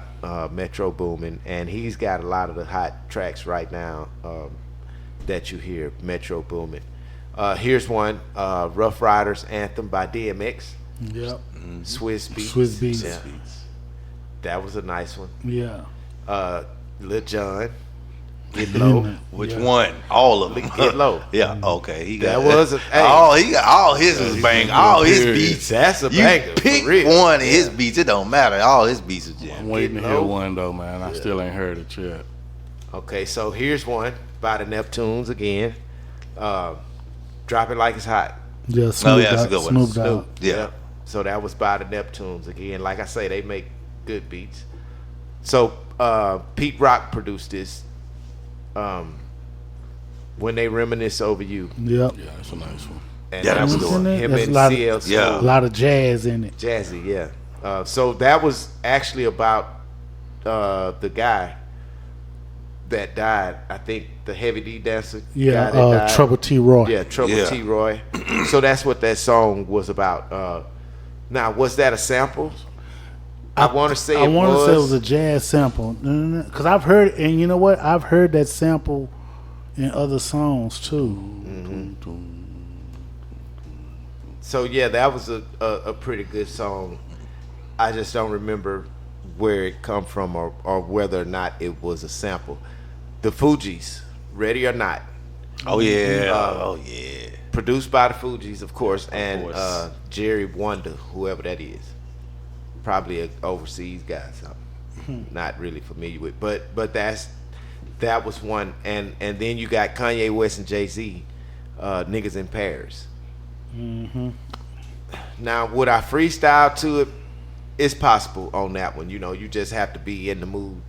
[SPEAKER 2] Metro Boomin, and he's got a lot of the hot tracks right now that you hear, Metro Boomin. Here's one, Rough Riders Anthem by DMX.
[SPEAKER 3] Yep.
[SPEAKER 2] Swiss Beats.
[SPEAKER 3] Swiss Beats.
[SPEAKER 2] Yeah. That was a nice one.
[SPEAKER 3] Yeah.
[SPEAKER 2] Lil Jon, Get Low.
[SPEAKER 4] Which one? All of them.
[SPEAKER 2] Get Low.
[SPEAKER 4] Yeah. Okay. He got
[SPEAKER 2] That was a
[SPEAKER 4] he got all his was bang. All his beats.
[SPEAKER 2] That's a
[SPEAKER 4] You
[SPEAKER 2] banger.
[SPEAKER 4] pick
[SPEAKER 2] for real.
[SPEAKER 4] one of his beats. It don't matter. All his beats are
[SPEAKER 5] I'm
[SPEAKER 4] jam.
[SPEAKER 5] waiting to
[SPEAKER 2] Get
[SPEAKER 5] hear
[SPEAKER 2] Low.
[SPEAKER 5] one though, man. I still ain't heard it yet.
[SPEAKER 2] Okay, so here's one by the Neptunes again. Drop It Like It's Hot.
[SPEAKER 3] Yeah, Snoop
[SPEAKER 4] that's a
[SPEAKER 3] Dogg.
[SPEAKER 4] good one.
[SPEAKER 3] Snoop Dogg.
[SPEAKER 4] Yeah.
[SPEAKER 2] So that was by the Neptunes again. Like I say, they make good beats. So Pete Rock produced this. When They Reminisce Over You.
[SPEAKER 3] Yep.
[SPEAKER 5] Yeah, that's a nice one.
[SPEAKER 2] And
[SPEAKER 4] Yeah, that was
[SPEAKER 2] was
[SPEAKER 4] good one.
[SPEAKER 2] him
[SPEAKER 3] That's
[SPEAKER 2] and
[SPEAKER 3] a lot of-
[SPEAKER 2] CL Smooth.
[SPEAKER 4] Yeah.
[SPEAKER 3] A lot of jazz in it.
[SPEAKER 2] Jazzy, yeah. So that was actually about the guy that died. I think the Heavy D dancer
[SPEAKER 3] Yeah,
[SPEAKER 2] guy that died.
[SPEAKER 3] Trouble T. Roy.
[SPEAKER 2] Yeah, Trouble
[SPEAKER 4] Yeah.
[SPEAKER 2] T. Roy. So that's what that song was about. Now, was that a sample? I want to say
[SPEAKER 3] I want to say it was a jazz sample because I've heard, and you know what? I've heard that sample in other songs too.
[SPEAKER 2] So yeah, that was a pretty good song. I just don't remember where it come from or whether or not it was a sample. The Fugees, Ready or Not.
[SPEAKER 4] Oh yeah,
[SPEAKER 2] Produced by the Fugees, of course, and Jerry Wonder, whoever that is. Probably an overseas guy, so not really familiar with. But that was one, and then you got Kanye West and Jay-Z, Niggas in Paris. Now, would I freestyle to it? It's possible on that one. You know, you just have to be in the mood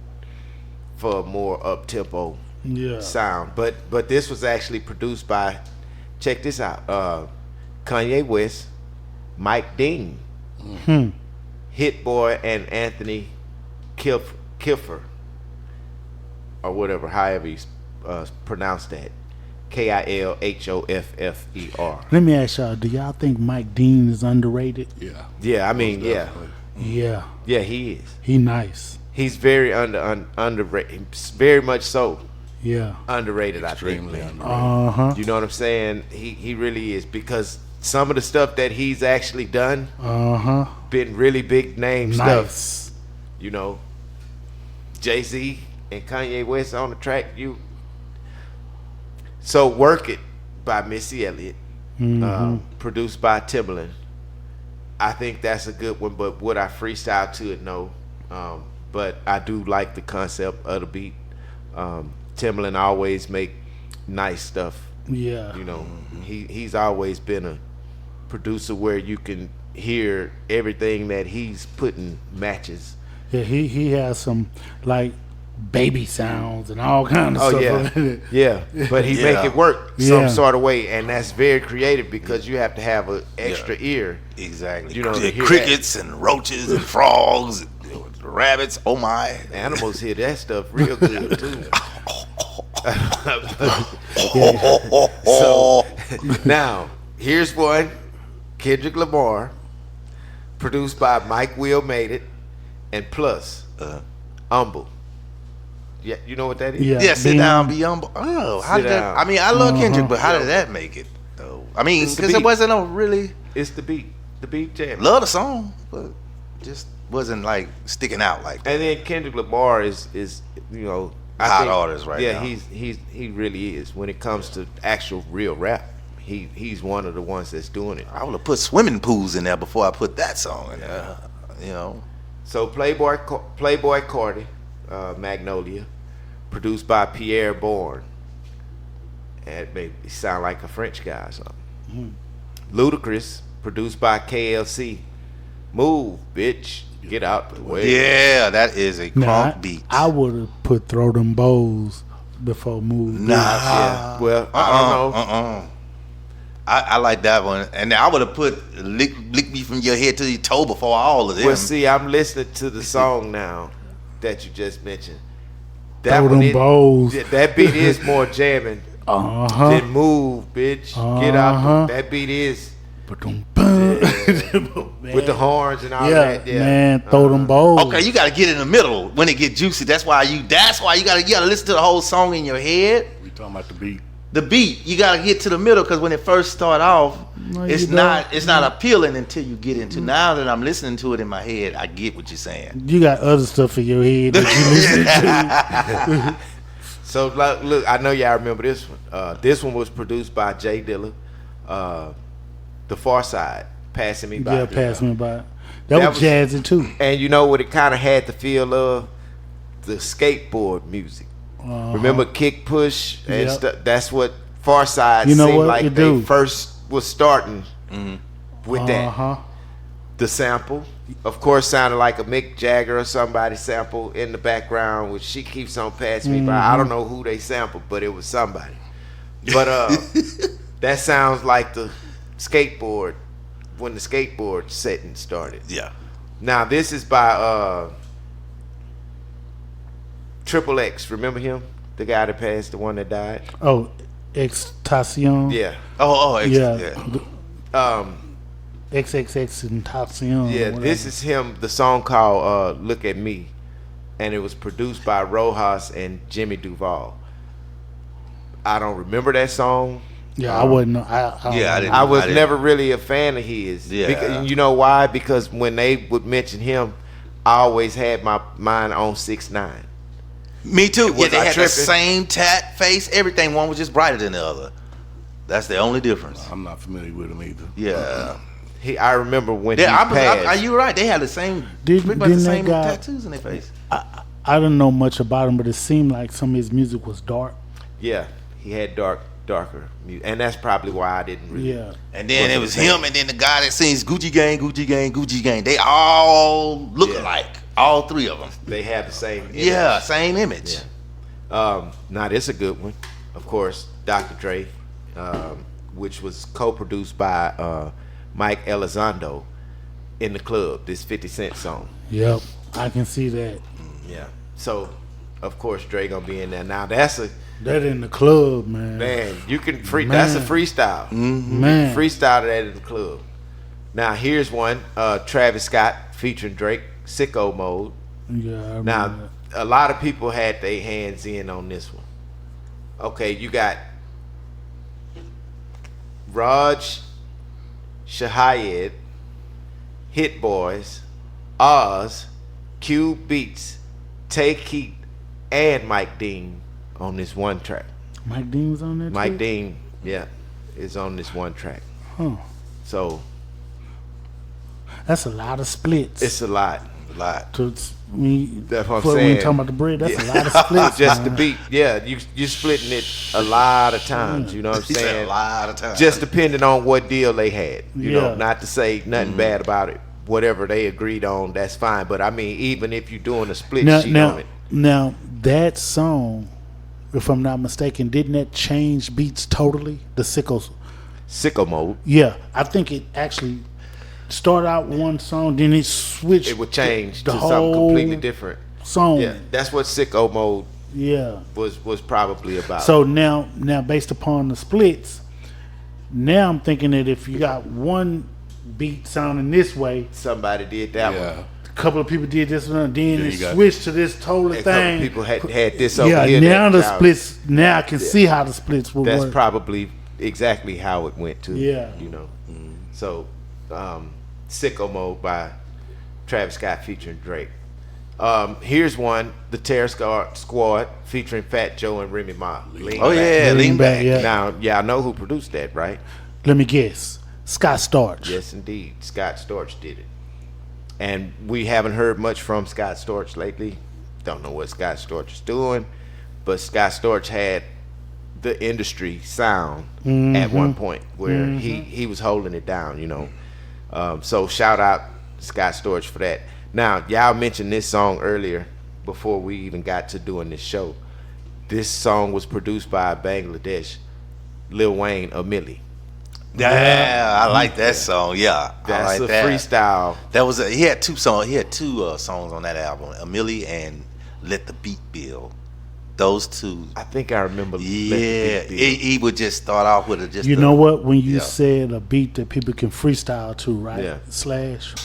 [SPEAKER 2] for a more up-tempo sound. But this was actually produced by, check this out, Kanye West, Mike Dean, Hit Boy, and Anthony Kiffer, or whatever, however you pronounce that. Kilhoffer.
[SPEAKER 3] Let me ask y'all, do y'all think Mike Dean is underrated?
[SPEAKER 2] Yeah, I mean, yeah, he is.
[SPEAKER 3] He nice.
[SPEAKER 2] He's very underrated, very much so.
[SPEAKER 3] Yeah,
[SPEAKER 2] underrated.
[SPEAKER 5] Extremely
[SPEAKER 2] I think, man. You know what I'm saying? He really is, because some of the stuff that he's actually done, been really big name stuff. You know, Jay-Z and Kanye West on the track. So Work It by Missy Elliott, produced by Timbaland. I think that's a good one, but would I freestyle to it? No. But I do like the concept of the beat. Timbaland always make nice stuff.
[SPEAKER 3] Yeah.
[SPEAKER 2] You know, he's always been a producer where you can hear everything that he's putting matches.
[SPEAKER 3] Yeah, he has some like baby sounds and all kind of stuff.
[SPEAKER 2] Yeah, but he make it work some sort of way, and that's very creative because you have to have an extra ear.
[SPEAKER 4] Exactly.
[SPEAKER 2] You know,
[SPEAKER 4] crickets and roaches and frogs, and rabbits. Oh my!
[SPEAKER 2] Animals hear that stuff real good too. So now here's one: Kendrick Lamar, produced by Mike Will Made It, and plus Humble. Yeah, you know what that is?
[SPEAKER 4] Yeah, sit down, be humble. Oh, how did that? I mean, I love Kendrick, but how did that make it though? I mean, because it wasn't a really.
[SPEAKER 2] It's the beat jam.
[SPEAKER 4] Love the song, but just wasn't like sticking out like that.
[SPEAKER 2] And then Kendrick Lamar is you know,
[SPEAKER 4] hot artist right now.
[SPEAKER 2] Yeah, he really is. When it comes to actual real rap, he's one of the ones that's doing it.
[SPEAKER 4] I would have put swimming pools in there before I put that song in there. You know.
[SPEAKER 2] So Playboy Cardi, Magnolia, produced by Pierre Bourne. And it made it sound like a French guy or something. Ludacris, produced by KLC. Move, bitch. Get out the way.
[SPEAKER 4] Yeah, that is a crunk beat.
[SPEAKER 3] I would have put Throw Them Bows before Move.
[SPEAKER 4] Nah.
[SPEAKER 2] Yeah. Well, I don't know.
[SPEAKER 4] I like that one, and I would have put lick me from your head to your toe before all of them.
[SPEAKER 2] Well, see, I'm listening to the song now that you just mentioned.
[SPEAKER 3] Throw Them Bows.
[SPEAKER 2] That beat is more jamming than Move, bitch. Get out. That beat is with the horns and all that. Yeah,
[SPEAKER 3] man, Throw Them Bows.
[SPEAKER 4] Okay, you gotta get in the middle when it get juicy. That's why you gotta listen to the whole song in your head.
[SPEAKER 5] We talking about the beat.
[SPEAKER 4] The beat, you gotta get to the middle, because when it first start off, it's not appealing until you get into. Now that I'm listening to it in my head, I get what you're saying.
[SPEAKER 3] You got other stuff in your head that you listen to.
[SPEAKER 2] So look, I know y'all remember this one. This one was produced by Jay Dilla. The Far Side, Passing Me By.
[SPEAKER 3] Yeah, Passing Me By. That was jazzy too.
[SPEAKER 2] And you know what? It kind of had the feel of the skateboard music. Remember Kick Push and stuff? That's what Far Side seemed like they first was starting with that. The sample, of course, sounded like a Mick Jagger or somebody sample in the background, which She Keeps On Passing Me By. I don't know who they sampled, but it was somebody. But that sounds like the skateboard, when the skateboard setting started.
[SPEAKER 4] Yeah.
[SPEAKER 2] Now this is by Triple X. Remember him? The guy that passed, the one that died.
[SPEAKER 3] Oh, Extacion.
[SPEAKER 2] Yeah.
[SPEAKER 4] Yeah.
[SPEAKER 3] XXX and Toxion.
[SPEAKER 2] Yeah, this is him. The song called "Look at Me," and it was produced by Rojas and Jimmy Duvall. I don't remember that song.
[SPEAKER 3] Yeah, I wasn't.
[SPEAKER 2] I was never really a fan of his.
[SPEAKER 4] Yeah.
[SPEAKER 2] Because, you know why? Because when they would mention him, I always had my mind on 6ix9ine.
[SPEAKER 4] Me too. Yeah,
[SPEAKER 2] Was
[SPEAKER 4] they
[SPEAKER 2] I
[SPEAKER 4] had the
[SPEAKER 2] tripping?
[SPEAKER 4] same tat face, everything. One was just brighter than the other. That's the only difference.
[SPEAKER 5] I'm not familiar with him either.
[SPEAKER 4] Yeah.
[SPEAKER 2] I remember when he
[SPEAKER 4] Yeah,
[SPEAKER 2] passed.
[SPEAKER 4] you're right. They had the same,
[SPEAKER 3] Didn't
[SPEAKER 4] pretty much the
[SPEAKER 3] that
[SPEAKER 4] same
[SPEAKER 3] guy-
[SPEAKER 4] tattoos in their face.
[SPEAKER 3] I don't know much about him, but it seemed like some of his music was dark.
[SPEAKER 2] Yeah, he had darker music, and that's probably why I didn't really.
[SPEAKER 3] Yeah.
[SPEAKER 4] And then it was him, and then the guy that sings Gucci Gang, Gucci Gang, Gucci Gang. They all look alike. All three of them.
[SPEAKER 2] They have the same image.
[SPEAKER 4] Yeah, same image.
[SPEAKER 2] Now this is a good one, of course, Dr. Dre, which was co-produced by Mike Elizondo in the club. This 50 Cent song.
[SPEAKER 3] Yep, I can see that.
[SPEAKER 2] Yeah. So, of course, Dre gonna be in there. Now that's
[SPEAKER 3] That in the club, man.
[SPEAKER 2] you can free.
[SPEAKER 3] Man.
[SPEAKER 2] That's a freestyle.
[SPEAKER 3] Man.
[SPEAKER 2] Freestyle that in the club. Now here's one. Travis Scott featuring Drake, Sicko Mode.
[SPEAKER 3] Yeah. I remember
[SPEAKER 2] Now,
[SPEAKER 3] that.
[SPEAKER 2] a lot of people had their hands in on this one. Okay, you got Raj Shahayed, Hit Boys, Oz, Q Beats, Take Heat, and Mike Dean on this one track.
[SPEAKER 3] Mike Dean was on that.
[SPEAKER 2] Mike
[SPEAKER 3] too?
[SPEAKER 2] Dean, yeah, is on this one track.
[SPEAKER 3] Huh.
[SPEAKER 2] So
[SPEAKER 3] That's a lot of splits.
[SPEAKER 2] it's a lot.
[SPEAKER 3] That's what
[SPEAKER 2] That's what I'm
[SPEAKER 3] when
[SPEAKER 2] saying.
[SPEAKER 3] we talking about the bread, that's
[SPEAKER 2] Yeah.
[SPEAKER 3] a lot of splits.
[SPEAKER 2] Just the
[SPEAKER 3] man.
[SPEAKER 2] beat, yeah. You splitting it a lot of times. You know what I'm
[SPEAKER 4] He said
[SPEAKER 2] saying?
[SPEAKER 4] a lot of times.
[SPEAKER 2] Just depending on what deal they had. You know,
[SPEAKER 3] Yeah.
[SPEAKER 2] not to say nothing bad about it. Whatever they agreed on, that's fine. But I mean, even if you're doing a split sheet on it,
[SPEAKER 3] Now that song, if I'm not mistaken, didn't that change beats totally? The Sickles.
[SPEAKER 2] Sicko Mode,
[SPEAKER 3] Yeah, I think it actually started out one song, then it switched.
[SPEAKER 2] it would change
[SPEAKER 3] the
[SPEAKER 2] to
[SPEAKER 3] whole
[SPEAKER 2] something completely different.
[SPEAKER 3] song.
[SPEAKER 2] Yeah, that's what Sicko Mode
[SPEAKER 3] Yeah.
[SPEAKER 2] was probably about.
[SPEAKER 3] So now based upon the splits, now I'm thinking that if you got one beat sounding this way,
[SPEAKER 2] somebody did that one.
[SPEAKER 3] a couple of people did this one, then
[SPEAKER 5] Yeah,
[SPEAKER 3] it
[SPEAKER 5] you got-
[SPEAKER 3] switched to this total
[SPEAKER 2] A couple
[SPEAKER 3] thing.
[SPEAKER 2] people had this over
[SPEAKER 3] Yeah,
[SPEAKER 2] here.
[SPEAKER 3] now
[SPEAKER 2] that
[SPEAKER 3] the
[SPEAKER 2] y'all-
[SPEAKER 3] splits. Now I can see how the splits will
[SPEAKER 2] That's
[SPEAKER 3] work.
[SPEAKER 2] probably exactly how it went too.
[SPEAKER 3] Yeah.
[SPEAKER 2] You know. So, Sicko Mode by Travis Scott featuring Drake. Here's one, the Terror Squad featuring Fat Joe and Remy Ma. Lean
[SPEAKER 4] Oh
[SPEAKER 2] Back.
[SPEAKER 4] yeah, lean back.
[SPEAKER 3] yeah.
[SPEAKER 2] Now, y'all know who produced that, right?
[SPEAKER 3] Let me guess. Scott Storch.
[SPEAKER 2] Yes, indeed. Scott Storch did it. And we haven't heard much from Scott Storch lately. Don't know what Scott Storch is doing, but Scott Storch had the industry sound at one point where he was holding it down, you know. So shout out Scott Storch for that. Now, y'all mentioned this song earlier before we even got to doing this show. This song was produced by Bangladesh, Lil Wayne, a Millie.
[SPEAKER 4] Yeah, I like that song. Yeah, I
[SPEAKER 2] That's
[SPEAKER 4] like
[SPEAKER 2] a
[SPEAKER 4] that.
[SPEAKER 2] freestyle.
[SPEAKER 4] That was he had two songs. He had two songs on that album, Amelie and Let the Beat Build. Those two.
[SPEAKER 2] I think I remember. Let the
[SPEAKER 4] Yeah,
[SPEAKER 2] Beat Build.
[SPEAKER 4] he would just start off with it. Just
[SPEAKER 3] You know what? When you
[SPEAKER 4] yeah.
[SPEAKER 3] said a beat that people can freestyle to, right?
[SPEAKER 2] Yeah.
[SPEAKER 3] Slash.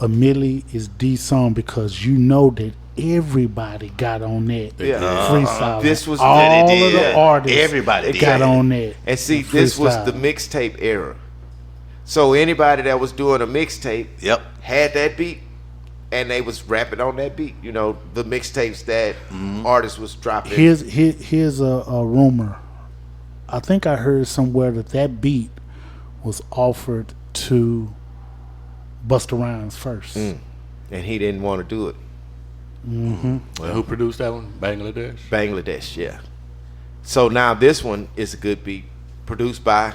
[SPEAKER 3] A Millie is the song because you know that everybody got on that
[SPEAKER 2] Yeah.
[SPEAKER 3] freestyle.
[SPEAKER 2] This was-
[SPEAKER 3] all
[SPEAKER 2] Yeah,
[SPEAKER 3] of
[SPEAKER 2] they did.
[SPEAKER 3] the artists.
[SPEAKER 4] Everybody did.
[SPEAKER 3] got on that.
[SPEAKER 2] And see, this was
[SPEAKER 3] freestyle.
[SPEAKER 2] the mixtape era. So anybody that was doing a mixtape
[SPEAKER 4] Yep.
[SPEAKER 2] had that beat, and they was rapping on that beat. You know, the mixtapes that artists was dropping.
[SPEAKER 3] Here's a rumor. I think I heard somewhere that beat was offered to Busta Rhymes first.
[SPEAKER 2] and he didn't want to do it.
[SPEAKER 5] Well, who produced that one? Bangladesh.
[SPEAKER 2] Bangladesh, yeah. So now this one is a good beat, produced by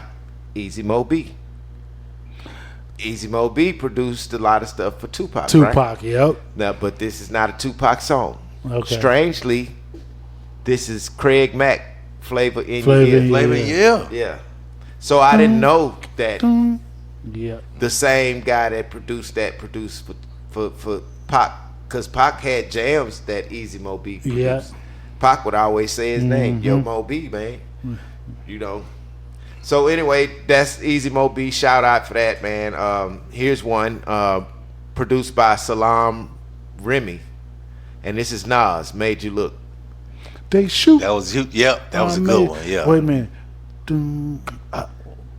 [SPEAKER 2] Easy Mo B. Easy Mo B produced a lot of stuff for Tupac.
[SPEAKER 3] Tupac,
[SPEAKER 2] right?
[SPEAKER 3] yep.
[SPEAKER 2] Now, but this is not a Tupac song.
[SPEAKER 3] Okay.
[SPEAKER 2] Strangely, this is Craig Mack, Flavor in
[SPEAKER 3] Flavor
[SPEAKER 2] Your
[SPEAKER 3] in
[SPEAKER 2] Ear.
[SPEAKER 4] Flavor,
[SPEAKER 3] Yeah.
[SPEAKER 4] yeah.
[SPEAKER 2] Yeah. So I didn't know that
[SPEAKER 3] Yep.
[SPEAKER 2] the same guy that produced for Pac, because Pac had jams that Easy Mo B produced.
[SPEAKER 3] Yeah.
[SPEAKER 2] Pac would always say his name, Yo Mo B, man. You know. So anyway, that's Easy Mo B. Shout out for that, man. Here's one produced by Salam Remy, and this is Nas. Made You Look.
[SPEAKER 3] They shoot.
[SPEAKER 4] That was you. Yep, that was a good one. Yeah.
[SPEAKER 3] Wait a minute.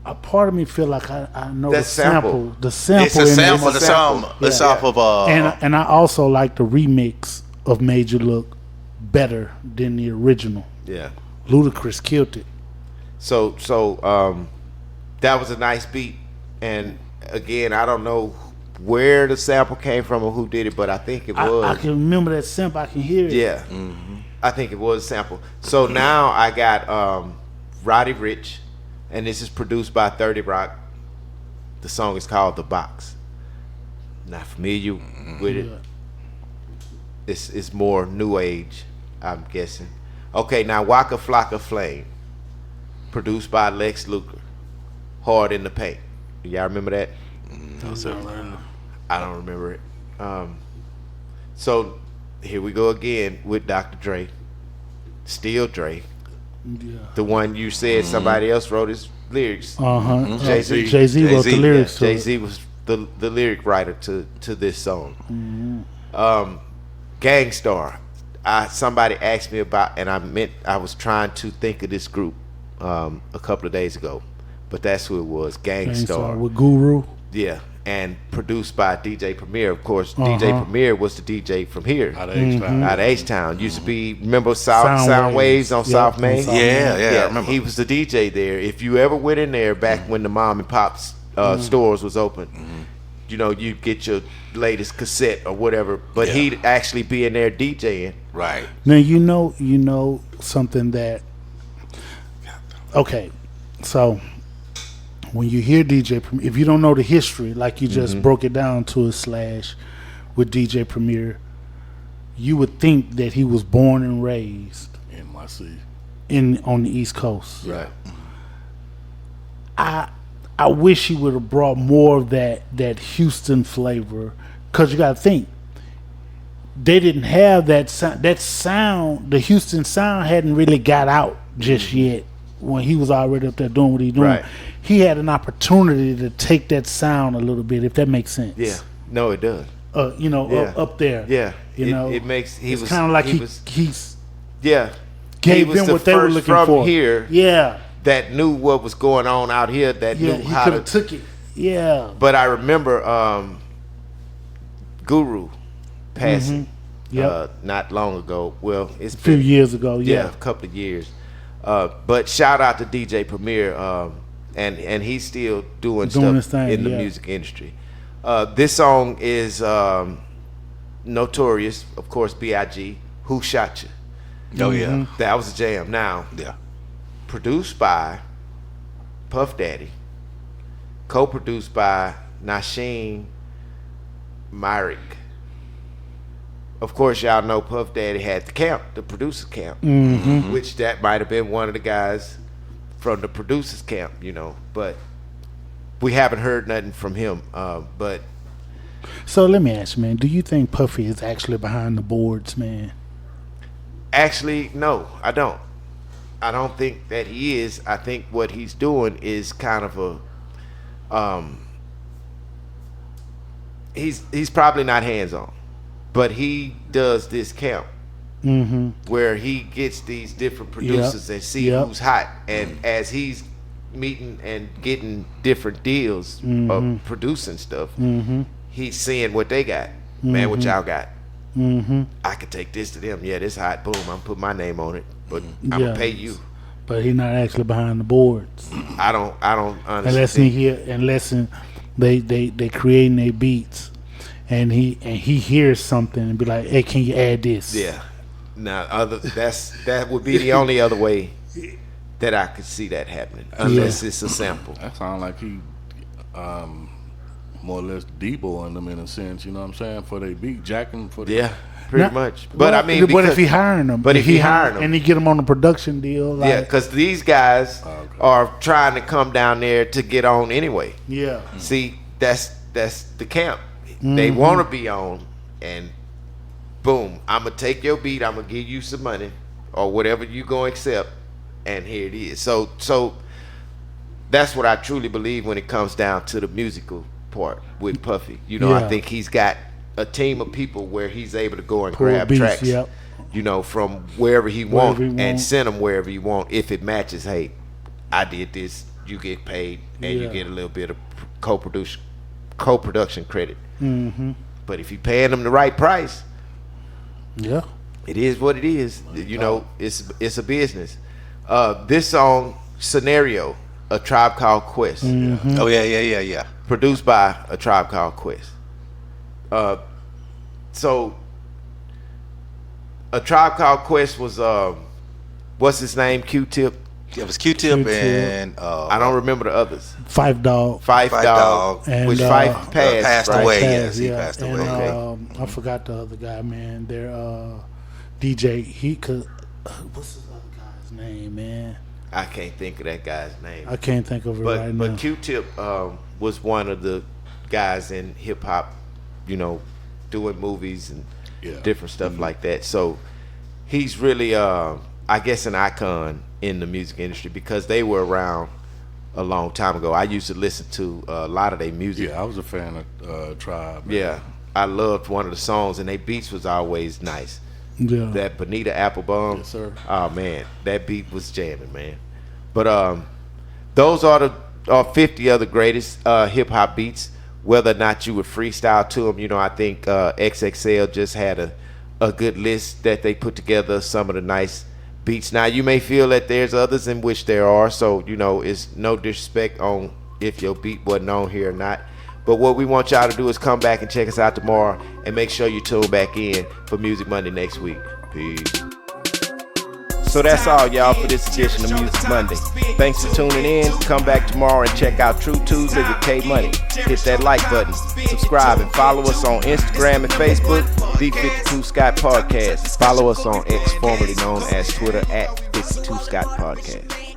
[SPEAKER 3] A part of me feel like I know
[SPEAKER 2] That
[SPEAKER 3] the sample. The sample.
[SPEAKER 4] It's a
[SPEAKER 3] in
[SPEAKER 4] sample.
[SPEAKER 3] this.
[SPEAKER 4] The song. It's off of
[SPEAKER 3] And I also like the remix of Made You Look better than the original.
[SPEAKER 2] Yeah.
[SPEAKER 3] Ludacris killed it.
[SPEAKER 2] So that was a nice beat, and again, I don't know where the sample came from or who did it, but I think it was.
[SPEAKER 3] I can remember that sample. I can hear it.
[SPEAKER 2] Yeah, I think it was a sample. So now I got Roddy Ricch, and this is produced by 30 Rock. The song is called The Box. Not familiar with it. It's more new age, I'm guessing. Okay, now Waka Flocka Flame, produced by Lex Luger. Hard in the Paint. Y'all remember that? I don't remember it. So here we go again with Dr. Dre. Still Dre.
[SPEAKER 3] Yeah.
[SPEAKER 2] The one you said somebody else wrote his lyrics. Jay-Z.
[SPEAKER 3] Jay-Z wrote the lyrics to it.
[SPEAKER 2] Jay-Z was the lyric writer to this song. Gangstar. Somebody asked me about, and I was trying to think of this group a couple of days ago, but that's who it was. Gangstar
[SPEAKER 3] with Guru.
[SPEAKER 2] Yeah, and produced by DJ Premier. Of course, DJ Premier was the DJ from here,
[SPEAKER 5] Out of H-Town.
[SPEAKER 2] out of H-Town. Used to be, remember Sound Waves on South Main?
[SPEAKER 4] Yeah, I remember.
[SPEAKER 2] He was the DJ there. If you ever went in there back when the mom and pop's stores was open, you know, you'd get your latest cassette or whatever, but he'd actually be in there DJing.
[SPEAKER 4] Right.
[SPEAKER 3] Now you know something that. Okay, so when you hear DJ Premier, if you don't know the history, like you just broke it down to a slash with DJ Premier, you would think that he was born and raised on the East Coast.
[SPEAKER 2] Right.
[SPEAKER 3] I wish he would have brought more of that Houston flavor, because you got to think, they didn't have that sound. The Houston sound hadn't really got out just yet when he was already up there doing what he's doing.
[SPEAKER 2] Right.
[SPEAKER 3] He had an opportunity to take that sound a little bit, if that makes sense.
[SPEAKER 2] Yeah. No, it does.
[SPEAKER 3] Up there.
[SPEAKER 2] Yeah.
[SPEAKER 3] It
[SPEAKER 2] makes.
[SPEAKER 3] it's kind of like he's
[SPEAKER 2] Yeah.
[SPEAKER 3] gave
[SPEAKER 2] He was
[SPEAKER 3] them
[SPEAKER 2] the
[SPEAKER 3] what they were
[SPEAKER 2] first
[SPEAKER 3] looking
[SPEAKER 2] from
[SPEAKER 3] for.
[SPEAKER 2] here.
[SPEAKER 3] Yeah.
[SPEAKER 2] That knew what was going on out here. That
[SPEAKER 3] Yeah.
[SPEAKER 2] knew
[SPEAKER 3] He
[SPEAKER 2] how
[SPEAKER 3] could
[SPEAKER 2] to.
[SPEAKER 3] have took it. Yeah.
[SPEAKER 2] But I remember Guru passing not long ago. Well, it's
[SPEAKER 3] A few
[SPEAKER 2] been,
[SPEAKER 3] years ago.
[SPEAKER 2] a couple of years. But shout out to DJ Premier, and he's still doing stuff
[SPEAKER 3] his thing,
[SPEAKER 2] in the music industry. This song is Notorious, of course, B.I.G. Who Shot You?
[SPEAKER 4] Oh yeah.
[SPEAKER 2] That was a jam. Now,
[SPEAKER 4] Yeah.
[SPEAKER 2] produced by Puff Daddy, co-produced by Nasheem Myrick. Of course, y'all know Puff Daddy had the producer camp, which that might have been one of the guys from the producers camp, you know. But we haven't heard nothing from him. But
[SPEAKER 3] So let me ask you, man, do you think Puffy is actually behind the boards, man?
[SPEAKER 2] actually, no, I don't. I don't think that he is. I think what he's doing is kind of a he's probably not hands-on, but he does this camp where he gets these different producers and see who's hot, and as he's meeting and getting different deals of producing stuff, he's seeing what they got. Man, what y'all got? I could take this to them. Yeah, this hot. Boom, I'm put my name on it, but I'm gonna pay you.
[SPEAKER 3] But he's not actually behind the boards.
[SPEAKER 2] I don't honestly
[SPEAKER 3] Unless they creating their beats, and he hears something and be like, "Hey, can you add this?"
[SPEAKER 2] Yeah. Now, that would be the only other way that I could see that happening, unless it's a sample.
[SPEAKER 5] That sounds like he more or less Debo them in a sense, you know what I'm saying? For they beat jacking for the
[SPEAKER 2] Pretty much. But I mean,
[SPEAKER 3] what if he hiring them?
[SPEAKER 2] But if he hiring them,
[SPEAKER 3] and he get them on a production deal, like,
[SPEAKER 2] yeah, because these guys are trying to come down there to get on anyway.
[SPEAKER 3] yeah,
[SPEAKER 2] See, that's the camp. They want to be on, and boom, I'm gonna take your beat. I'm gonna give you some money or whatever you gonna accept, and here it is. So that's what I truly believe when it comes down to the musical part with Puffy. You know, I think he's got a team of people where he's able to go and grab
[SPEAKER 3] beats,
[SPEAKER 2] tracks,
[SPEAKER 3] yep.
[SPEAKER 2] you know, from wherever he want and send them wherever he want. If it matches, hey, I did this, you get paid, and you get a little bit of co-production credit. Mm-hmm. But if you paying them the right price, it is what it is. You know, it's a business. This song, Scenario, A Tribe Called Quest.
[SPEAKER 3] Mm-hmm.
[SPEAKER 4] Oh yeah.
[SPEAKER 2] Produced by A Tribe Called Quest. So A Tribe Called Quest was what's his name? Q-Tip.
[SPEAKER 4] It was Q-Tip and
[SPEAKER 2] I don't remember the others.
[SPEAKER 3] Phife Dawg.
[SPEAKER 2] Phife Dawg,
[SPEAKER 3] and,
[SPEAKER 2] which Phife passed right?
[SPEAKER 4] away. Yes, he passed
[SPEAKER 3] and,
[SPEAKER 4] away.
[SPEAKER 3] I forgot the other guy, man. Their DJ. He could. What's his other guy's name, man?
[SPEAKER 2] I can't think of that guy's name.
[SPEAKER 3] I can't think of it right now.
[SPEAKER 2] But Q-Tip was one of the guys in hip hop, you know, doing movies and different stuff like that. So he's really, I guess, an icon in the music industry because they were around a long time ago. I used to listen to a lot of their music.
[SPEAKER 5] Yeah, I was a fan of Tribe. Man.
[SPEAKER 2] Yeah, I loved one of the songs, and their beats was always nice.
[SPEAKER 3] Yeah.
[SPEAKER 2] That Bonita Applebum.
[SPEAKER 5] Yes, sir.
[SPEAKER 2] Oh man, that beat was jamming, man. But those are the 50 other greatest hip hop beats. Whether or not you would freestyle to them, you know, I think XXL just had a good list that they put together. Some of the nice beats. Now you may feel that there's others, in which there are. So you know, it's no disrespect on if your beat wasn't on here or not. But what we want y'all to do is come back and check us out tomorrow, and make sure you tune back in for Music Monday next week. Peace. So that's all, y'all, for this edition of Music Monday. Thanks for tuning in. Come back tomorrow and check out True Tuesday with K Money. Hit that like button, subscribe, and follow us on Instagram and Facebook, The 52 Scott Podcast. Follow us on X, formerly known as Twitter, at 52 Scott Podcast.